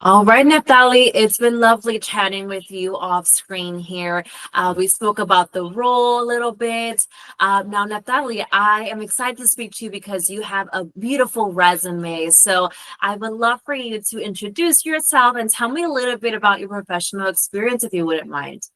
All right, Neftali, it's been lovely chatting with you off screen here. We spoke about the role a little bit. Now, Neftali, I am excited to speak to you because you have a beautiful resume. So I would love for you to introduce yourself and tell me a little bit about your professional experience, if you wouldn't mind.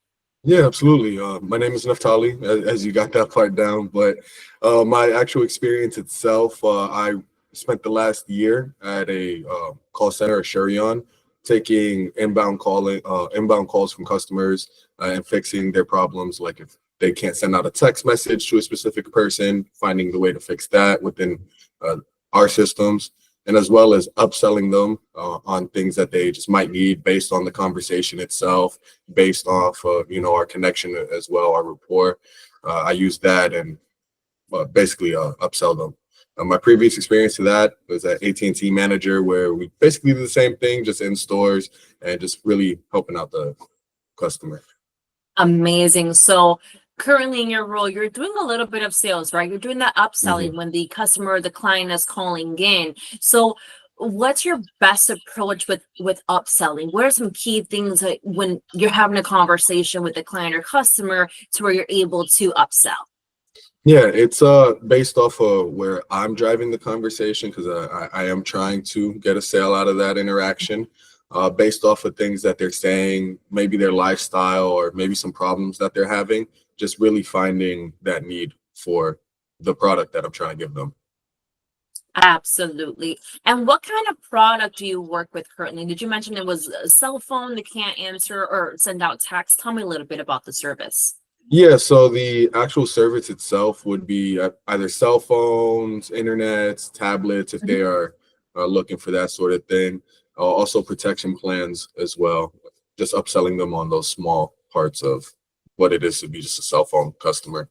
Yeah, absolutely. My name is Neftali, as you got that part down. But my actual experience itself, I spent the last year at a call center, a Shurion, taking inbound calls from customers and fixing their problems. Like if they can't send out a text message to a specific person, finding the way to fix that within uh, our systems, and as well as upselling them on things that they just might need based on the conversation itself, based off of our connection as well, our rapport. I use that and basically upsell them. My previous experience to that was at AT&T manager, where we basically do the same thing, just in stores and just really helping out the customer. Amazing. So currently in your role, you're doing a little bit of sales, right? You're doing that Mhm. upselling when the customer, the client is calling in. So what's your best approach with upselling? What are some key things that when you're having a conversation with the client or customer to where you're able to upsell? Yeah, it's based off of where I'm driving the conversation because I am trying to get a sale out of that interaction. Based off of things that they're saying, maybe their lifestyle or maybe some problems that they're having, just really finding that need for the product that I'm trying to give them. Absolutely. And what kind of product do you work with currently? Did you mention it was a cell phone that can't answer or send out text? Tell me a little bit about the service. Yeah, so the actual service itself would be either cell phones, internets, tablets, if they are looking for that sort of thing. Also, protection plans as well. Just upselling them on those small parts of what it is to be just a cell phone customer.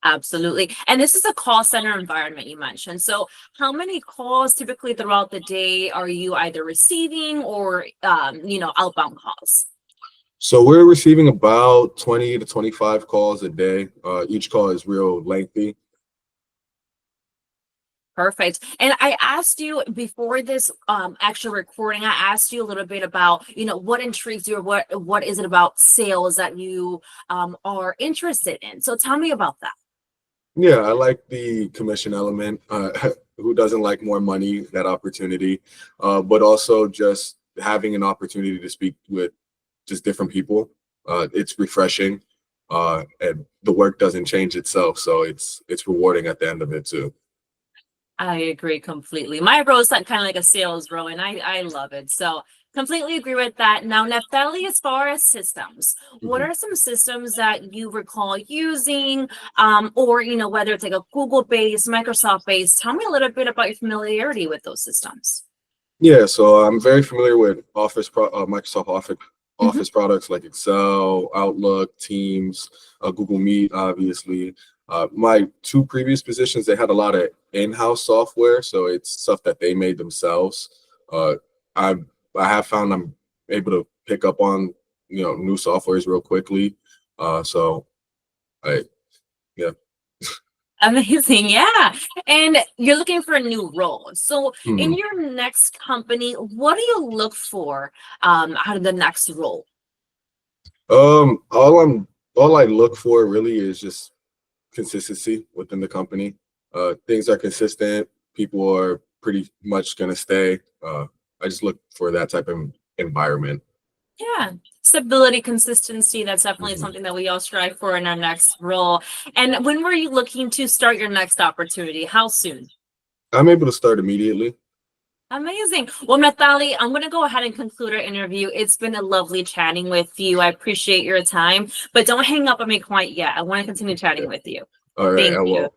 Absolutely. And this is a call center environment you mentioned. So how many calls typically throughout the day are you either receiving or outbound calls? So we're receiving about 20 to 25 calls a day. Each call is real lengthy. Perfect. And I asked you before this actual recording, I asked you a little bit about, what intrigues you or what is it about sales that you are interested in. So tell me about that. Yeah, I like the commission element. Who doesn't like more money, that opportunity? But also just having an opportunity to speak with just different people. It's refreshing, and the work doesn't change itself, so it's rewarding at the end of it too. I agree completely. My role is kind of like a sales role, and I love it. So completely agree with that. Now, Neftali, as far as systems, what Mhm. are some systems that you recall using, or whether it's like a Google based, Microsoft based? Tell me a little bit about your familiarity with those systems. Yeah, so I'm very familiar with Microsoft Mhm. Office products like Excel, Outlook, Teams, Google Meet, obviously. My two previous positions, they had a lot of in-house software, so it's stuff that they made themselves. Uh, I I have found I'm able to pick up on new softwares real quickly. So I yeah. Amazing, yeah. And you're looking for a new role. So in Mhm. your next company, what do you look for out of the next role? Um, all I'm all I look for really is just consistency within the company. Things are consistent. People are pretty much going to stay. I just look for that type of environment. Yeah, stability, consistency, that's definitely Mhm. something that we all strive for in our next role. And when were you looking to start your next opportunity? How soon? I'm able to start immediately. Amazing. Well, Nathali, I'm going to go ahead and conclude our interview. It's been a lovely chatting with you. I appreciate your time, but don't hang up on me quite yet. I want to continue chatting Yeah. with you. All right, Thank I you. will.